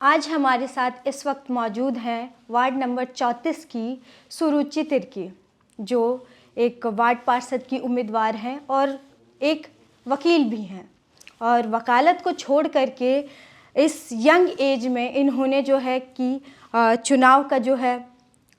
आज हमारे साथ इस वक्त मौजूद हैं वार्ड नंबर 34 की सुरुचि तिर्की, जो एक वार्ड पार्षद की उम्मीदवार हैं और एक वकील भी हैं। और वकालत को छोड़ करके इस यंग एज में इन्होंने जो है कि चुनाव का जो है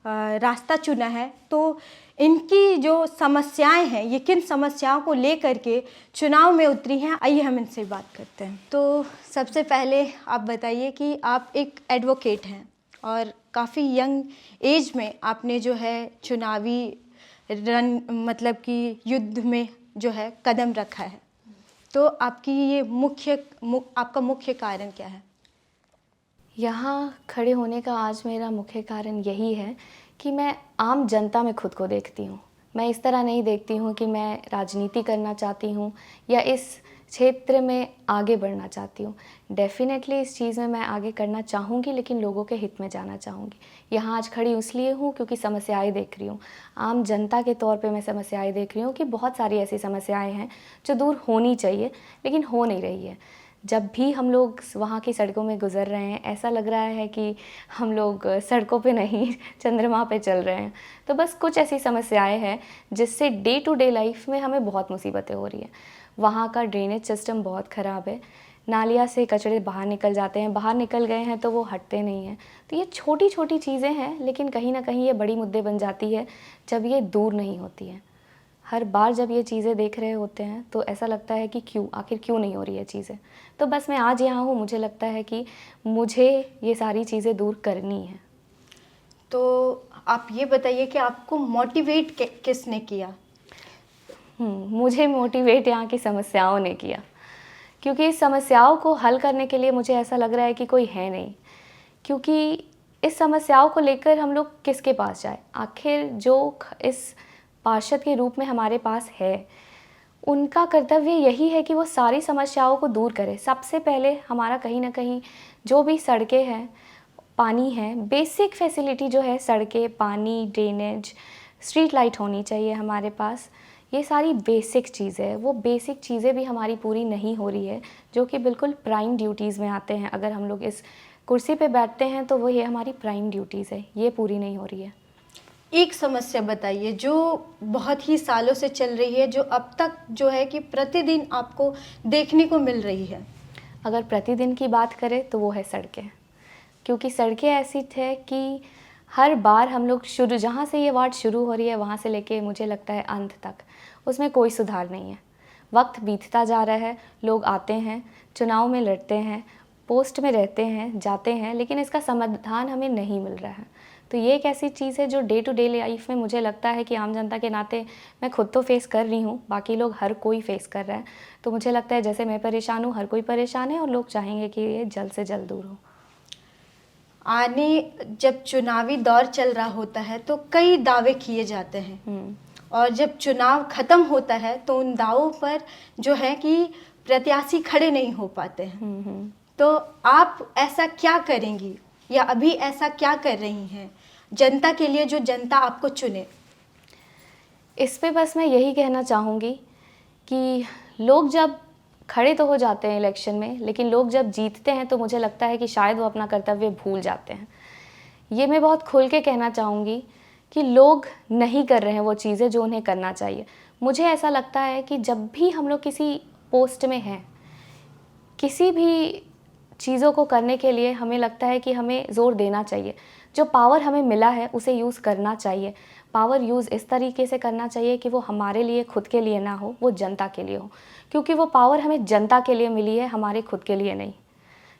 रास्ता चुना है। तो इनकी जो समस्याएं हैं, ये किन समस्याओं को लेकर के चुनाव में उतरी हैं, आइए हम इनसे बात करते हैं। तो सबसे पहले आप बताइए कि आप एक एडवोकेट हैं और काफ़ी यंग एज में आपने जो है चुनावी मतलब कि युद्ध में जो है कदम रखा है। तो आपकी ये आपका मुख्य कारण क्या है? यहाँ खड़े होने का आज मेरा मुख्य कारण यही है कि मैं आम जनता में खुद को देखती हूँ। मैं इस तरह नहीं देखती हूँ कि मैं राजनीति करना चाहती हूँ या इस क्षेत्र में आगे बढ़ना चाहती हूँ। डेफ़िनेटली इस चीज़ में मैं आगे करना चाहूँगी, लेकिन लोगों के हित में जाना चाहूँगी। यहाँ आज खड़ी इसलिए हूँ क्योंकि समस्याएं देख रही हूँ। आम जनता के तौर पे मैं समस्याएं देख रही हूँ कि बहुत सारी ऐसी समस्याएं हैं जो दूर होनी चाहिए, लेकिन हो नहीं रही है। जब भी हम लोग वहाँ की सड़कों में गुज़र रहे हैं, ऐसा लग रहा है कि हम लोग सड़कों पे नहीं चंद्रमा पे चल रहे हैं। तो बस कुछ ऐसी समस्याएं हैं जिससे डे टू डे लाइफ में हमें बहुत मुसीबतें हो रही हैं। वहाँ का ड्रेनेज सिस्टम बहुत ख़राब है। नालिया से कचरे बाहर निकल जाते हैं, बाहर निकल गए हैं तो वो हटते नहीं हैं। तो ये छोटी छोटी चीज़ें हैं, लेकिन कहीं ना कहीं ये बड़ी मुद्दे बन जाती है जब ये दूर नहीं होती हैं। हर बार जब ये चीज़ें देख रहे होते हैं तो ऐसा लगता है कि आखिर क्यों नहीं हो रही है चीज़ें। तो बस मैं आज यहाँ हूँ, मुझे लगता है कि मुझे ये सारी चीज़ें दूर करनी है। तो आप ये बताइए कि आपको मोटिवेट किसने किया? मुझे मोटिवेट यहाँ की समस्याओं ने किया, क्योंकि इस समस्याओं को हल करने के लिए मुझे ऐसा लग रहा है कि कोई है नहीं। क्योंकि इस समस्याओं को लेकर हम लोग किसके पास जाए? आखिर जो इस पार्षद के रूप में हमारे पास है, उनका कर्तव्य यही है कि वो सारी समस्याओं को दूर करें। सबसे पहले हमारा कहीं ना कहीं जो भी सड़कें हैं, पानी है, बेसिक फैसिलिटी जो है, सड़कें, पानी, ड्रेनेज, स्ट्रीट लाइट होनी चाहिए हमारे पास। ये सारी बेसिक चीज़ें हैं। वो बेसिक चीज़ें भी हमारी पूरी नहीं हो रही है, जो कि बिल्कुल प्राइम ड्यूटीज़ में आते हैं। अगर हम लोग इस कुर्सी पे बैठते हैं तो वो ये हमारी प्राइम ड्यूटीज़ है, ये पूरी नहीं हो रही है। एक समस्या बताइए जो बहुत ही सालों से चल रही है, जो अब तक जो है कि प्रतिदिन आपको देखने को मिल रही है। अगर प्रतिदिन की बात करें तो वो है सड़कें। क्योंकि सड़कें ऐसी थे कि हर बार हम लोग जहाँ से ये वार्ड शुरू हो रही है, वहाँ से लेके मुझे लगता है अंत तक, उसमें कोई सुधार नहीं है। वक्त बीतता जा रहा है, लोग आते हैं, चुनाव में लड़ते हैं, पोस्ट में रहते हैं, जाते हैं, लेकिन इसका समाधान हमें नहीं मिल रहा है। तो ये एक ऐसी चीज़ है जो डे टू डे लाइफ में मुझे लगता है कि आम जनता के नाते मैं खुद तो फेस कर रही हूँ, बाकी लोग हर कोई फेस कर रहा है। तो मुझे लगता है जैसे मैं परेशान हूँ, हर कोई परेशान है और लोग चाहेंगे कि ये जल्द से जल्द दूर हो। जब चुनावी दौर चल रहा होता है तो कई दावे किए जाते हैं, और जब चुनाव खत्म होता है तो उन दावों पर जो है कि प्रत्याशी खड़े नहीं हो पाते हैं। तो आप ऐसा क्या करेंगी या अभी ऐसा क्या कर रही हैं जनता के लिए, जो जनता आपको चुने? इस पे बस मैं यही कहना चाहूँगी कि लोग जब खड़े तो हो जाते हैं इलेक्शन में, लेकिन लोग जब जीतते हैं तो मुझे लगता है कि शायद वो अपना कर्तव्य भूल जाते हैं। ये मैं बहुत खुल के कहना चाहूँगी कि लोग नहीं कर रहे हैं वो चीज़ें जो उन्हें करना चाहिए। मुझे ऐसा लगता है कि जब भी हम लोग किसी पोस्ट में हैं, किसी भी चीज़ों को करने के लिए हमें लगता है कि हमें ज़ोर देना चाहिए। जो पावर हमें मिला है उसे यूज़ करना चाहिए। पावर यूज़ इस तरीके से करना चाहिए कि वो हमारे लिए, खुद के लिए ना हो, वो जनता के लिए हो। क्योंकि वो पावर हमें जनता के लिए मिली है, हमारे खुद के लिए नहीं।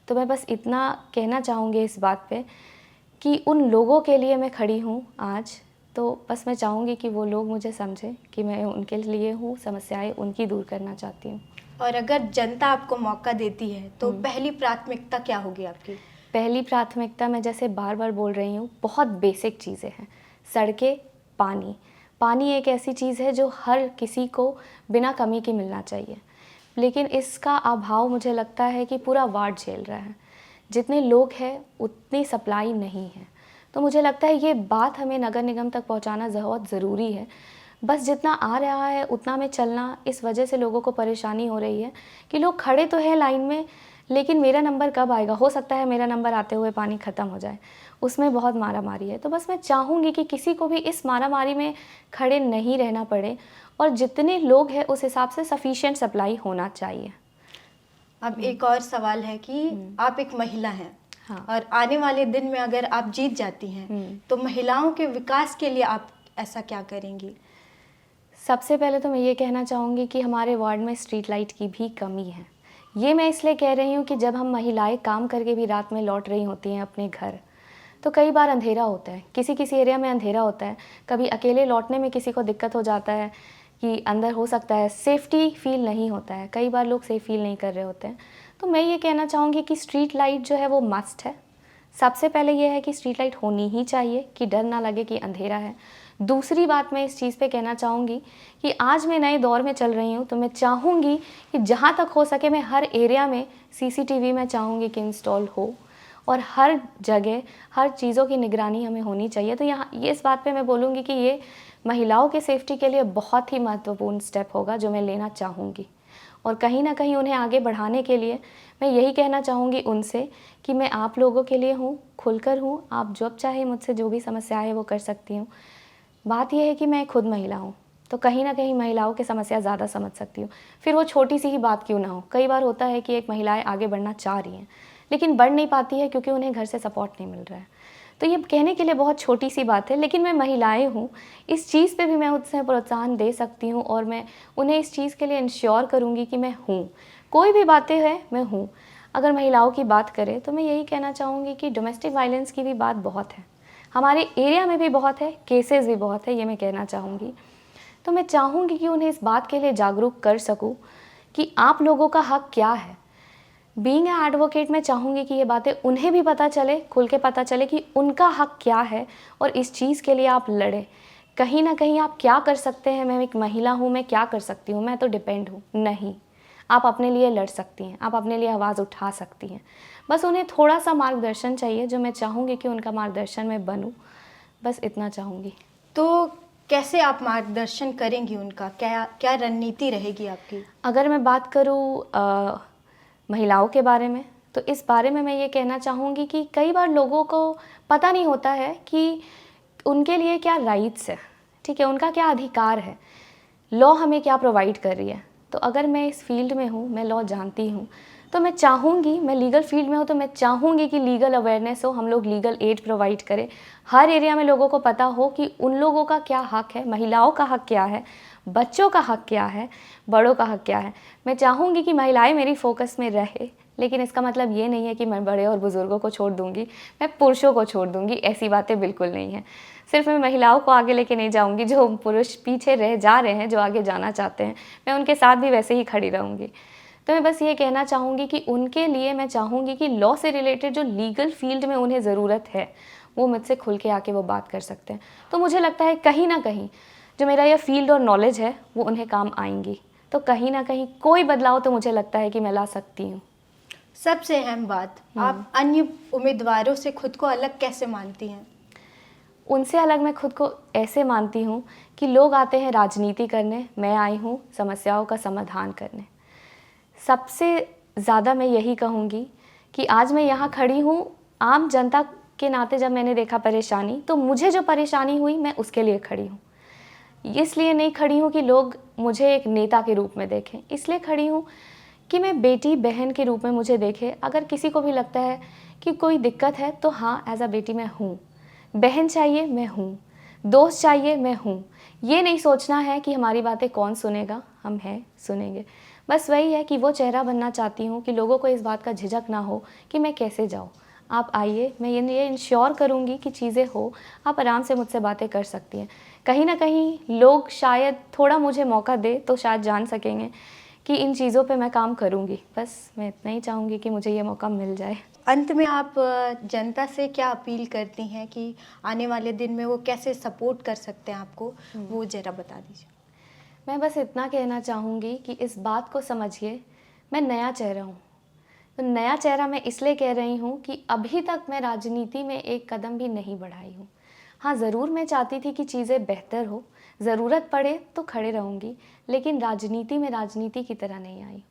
तो मैं बस इतना कहना चाहूँगी इस बात पे कि उन लोगों के लिए मैं खड़ी हूँ आज। तो बस मैं चाहूँगी कि वो लोग मुझे समझें कि मैं उनके लिए हूँ, समस्याएं उनकी दूर करना चाहती हूँ। और अगर जनता आपको मौका देती है तो पहली प्राथमिकता क्या होगी आपकी? पहली प्राथमिकता मैं जैसे बार बार बोल रही हूँ, बहुत बेसिक चीज़ें हैं। सड़कें, पानी। पानी एक ऐसी चीज़ है जो हर किसी को बिना कमी के मिलना चाहिए, लेकिन इसका अभाव मुझे लगता है कि पूरा वार्ड झेल रहा है। जितने लोग हैं उतनी सप्लाई नहीं है। तो मुझे लगता है ये बात हमें नगर निगम तक पहुँचाना बहुत ज़रूरी है। बस जितना आ रहा है उतना में चलना, इस वजह से लोगों को परेशानी हो रही है कि लोग खड़े तो हैं लाइन में, लेकिन मेरा नंबर कब आएगा, हो सकता है मेरा नंबर आते हुए पानी ख़त्म हो जाए, उसमें बहुत मारामारी है। तो बस मैं चाहूँगी कि किसी को भी इस मारामारी में खड़े नहीं रहना पड़े और जितने लोग हैं उस हिसाब से सफिशिएंट सप्लाई होना चाहिए। अब एक और सवाल है कि आप एक महिला हैं, हाँ। और आने वाले दिन में अगर आप जीत जाती हैं तो महिलाओं के विकास के लिए आप ऐसा क्या करेंगी? सबसे पहले तो मैं ये कहना चाहूँगी कि हमारे वार्ड में स्ट्रीट लाइट की भी कमी है। ये मैं इसलिए कह रही हूँ कि जब हम महिलाएं काम करके भी रात में लौट रही होती हैं अपने घर, तो कई बार अंधेरा होता है, किसी किसी एरिया में अंधेरा होता है, कभी अकेले लौटने में किसी को दिक्कत हो जाता है कि अंदर हो सकता है सेफ्टी फील नहीं होता है, कई बार लोग सेफ फील नहीं कर रहे होते हैं। तो मैं ये कहना चाहूँगी कि स्ट्रीट लाइट जो है वो मस्ट है। सबसे पहले ये है कि स्ट्रीट लाइट होनी ही चाहिए कि डर ना लगे कि अंधेरा है। दूसरी बात मैं इस चीज़ पे कहना चाहूँगी कि आज मैं नए दौर में चल रही हूँ, तो मैं चाहूँगी कि जहाँ तक हो सके मैं हर एरिया में सीसीटीवी मैं चाहूँगी कि इंस्टॉल हो और हर जगह हर चीज़ों की निगरानी हमें होनी चाहिए। तो यहाँ ये इस बात पे मैं बोलूँगी कि ये महिलाओं के सेफ्टी के लिए बहुत ही महत्वपूर्ण स्टेप होगा जो मैं लेना चाहूँगी। और कहीं ना कहीं उन्हें आगे बढ़ाने के लिए मैं यही कहना चाहूँगी उनसे कि मैं आप लोगों के लिए हूँ, खुलकर हूँ, आप जब चाहे मुझसे जो भी समस्या है वो कर सकती हूँ। बात यह है कि मैं खुद महिला हूँ, तो कहीं ना कहीं महिलाओं की समस्या ज़्यादा समझ सकती हूँ, फिर वो छोटी सी ही बात क्यों ना हो। कई बार होता है कि एक महिलाएं आगे बढ़ना चाह रही हैं लेकिन बढ़ नहीं पाती है क्योंकि उन्हें घर से सपोर्ट नहीं मिल रहा है। तो ये कहने के लिए बहुत छोटी सी बात है, लेकिन मैं महिलाएं हूँ, इस चीज़ पे भी मैं उससे प्रोत्साहन दे सकती हूँ और मैं उन्हें इस चीज़ के लिए इंश्योर करूँगी कि मैं हूँ। कोई भी बातें हैं मैं हूँ। अगर महिलाओं की बात करें तो मैं यही कहना चाहूँगी कि डोमेस्टिक वायलेंस की भी बात बहुत है, हमारे एरिया में भी बहुत है, केसेस भी बहुत है, ये मैं कहना चाहूँगी। तो मैं चाहूँगी कि उन्हें इस बात के लिए जागरूक कर सकूँ कि आप लोगों का हक क्या है। बीइंग ए एडवोकेट मैं चाहूँगी कि ये बातें उन्हें भी पता चले, खुल के पता चले कि उनका हक क्या है और इस चीज़ के लिए आप लड़ें। कहीं ना कहीं आप क्या कर सकते हैं, मैं एक महिला हूँ, मैं क्या कर सकती हूँ, मैं तो डिपेंड हूँ, नहीं। आप अपने लिए लड़ सकती हैं, आप अपने लिए आवाज़ उठा सकती हैं। बस उन्हें थोड़ा सा मार्गदर्शन चाहिए, जो मैं चाहूँगी कि उनका मार्गदर्शन मैं बनूँ, बस इतना चाहूँगी। तो कैसे आप मार्गदर्शन करेंगी उनका, क्या क्या रणनीति रहेगी आपकी? अगर मैं बात करूँ महिलाओं के बारे में, तो इस बारे में मैं ये कहना चाहूँगी कि कई बार लोगों को पता नहीं होता है कि उनके लिए क्या राइट्स है, ठीक है, उनका क्या अधिकार है, लॉ हमें क्या प्रोवाइड कर रही है। तो अगर मैं इस फील्ड में हूँ, मैं लॉ जानती हूँ, तो मैं चाहूँगी, मैं लीगल फील्ड में हूँ, तो मैं चाहूँगी कि लीगल अवेयरनेस हो, हम लोग लीगल एड प्रोवाइड करें, हर एरिया में लोगों को पता हो कि उन लोगों का क्या हक है, महिलाओं का हक क्या है, बच्चों का हक क्या है, बड़ों का हक क्या है। मैं चाहूँगी कि महिलाएं मेरी फोकस में रहे, लेकिन इसका मतलब ये नहीं है कि मैं बड़े और बुज़ुर्गों को छोड़ दूँगी, मैं पुरुषों को छोड़ दूँगी, ऐसी बातें बिल्कुल नहीं है। सिर्फ मैं महिलाओं को आगे लेके नहीं जाऊँगी, जो पुरुष पीछे रह जा रहे हैं, जो आगे जाना चाहते हैं, मैं उनके साथ भी वैसे ही खड़ी रहूँगी। तो मैं बस ये कहना चाहूँगी कि उनके लिए मैं चाहूँगी कि लॉ से रिलेटेड जो लीगल फील्ड में उन्हें ज़रूरत है, वो मुझसे खुल के आके वो बात कर सकते हैं। तो मुझे लगता है कहीं ना कहीं जो मेरा यह फील्ड और नॉलेज है वो उन्हें काम आएंगी। तो कहीं ना कहीं कोई बदलाव तो मुझे लगता है कि मैं ला सकती हूँ। सबसे अहम बात, आप अन्य उम्मीदवारों से खुद को अलग कैसे मानती हैं? उनसे अलग मैं खुद को ऐसे मानती हूँ कि लोग आते हैं राजनीति करने, मैं आई हूँ समस्याओं का समाधान करने। सबसे ज़्यादा मैं यही कहूँगी कि आज मैं यहाँ खड़ी हूँ आम जनता के नाते। जब मैंने देखा परेशानी, तो मुझे जो परेशानी हुई मैं उसके लिए खड़ी हूँ। इसलिए नहीं खड़ी हूँ कि लोग मुझे एक नेता के रूप में देखें, इसलिए खड़ी हूँ कि मैं बेटी बहन के रूप में मुझे देखे। अगर किसी को भी लगता है कि कोई दिक्कत है तो हाँ, एज अ बेटी मैं हूँ, बहन चाहिए मैं हूँ, दोस्त चाहिए मैं हूँ। ये नहीं सोचना है कि हमारी बातें कौन सुनेगा, हम हैं, सुनेंगे। बस वही है कि वो चेहरा बनना चाहती हूँ कि लोगों को इस बात का झिझक ना हो कि मैं कैसे जाऊँ। आप आइए, मैं ये इंश्योर करूँगी कि चीज़ें हो, आप आराम से मुझसे बातें कर सकती हैं। कहीं ना कहीं लोग शायद थोड़ा मुझे मौका दे तो शायद जान सकेंगे कि इन चीज़ों पे मैं काम करूँगी। बस मैं इतना ही चाहूँगी कि मुझे ये मौका मिल जाए। अंत में आप जनता से क्या अपील करती हैं कि आने वाले दिन में वो कैसे सपोर्ट कर सकते हैं आपको, वो ज़रा बता दीजिए। मैं बस इतना कहना चाहूँगी कि इस बात को समझिए, मैं नया चेहरा हूँ। तो नया चेहरा मैं इसलिए कह रही हूँ कि अभी तक मैं राजनीति में एक कदम भी नहीं बढ़ाई हूँ। हाँ, ज़रूर मैं चाहती थी कि चीज़ें बेहतर हो, ज़रूरत पड़े तो खड़े रहूँगी, लेकिन राजनीति में राजनीति की तरह नहीं आई।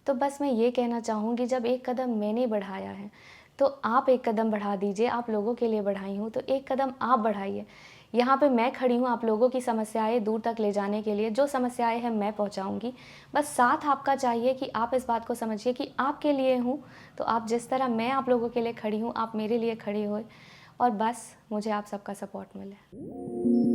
तो बस मैं ये कहना चाहूँगी, जब एक कदम मैंने बढ़ाया है तो आप एक कदम बढ़ा दीजिए। आप लोगों के लिए बढ़ाई हूँ तो एक कदम आप बढ़ाइए। यहाँ पे मैं खड़ी हूँ आप लोगों की समस्याएं दूर तक ले जाने के लिए। जो समस्याएं हैं मैं पहुँचाऊँगी, बस साथ आपका चाहिए कि आप इस बात को समझिए कि आपके लिए हूँ। तो आप जिस तरह मैं आप लोगों के लिए खड़ी हूँ, आप मेरे लिए खड़ी हो, और बस मुझे आप सबका सपोर्ट मिले।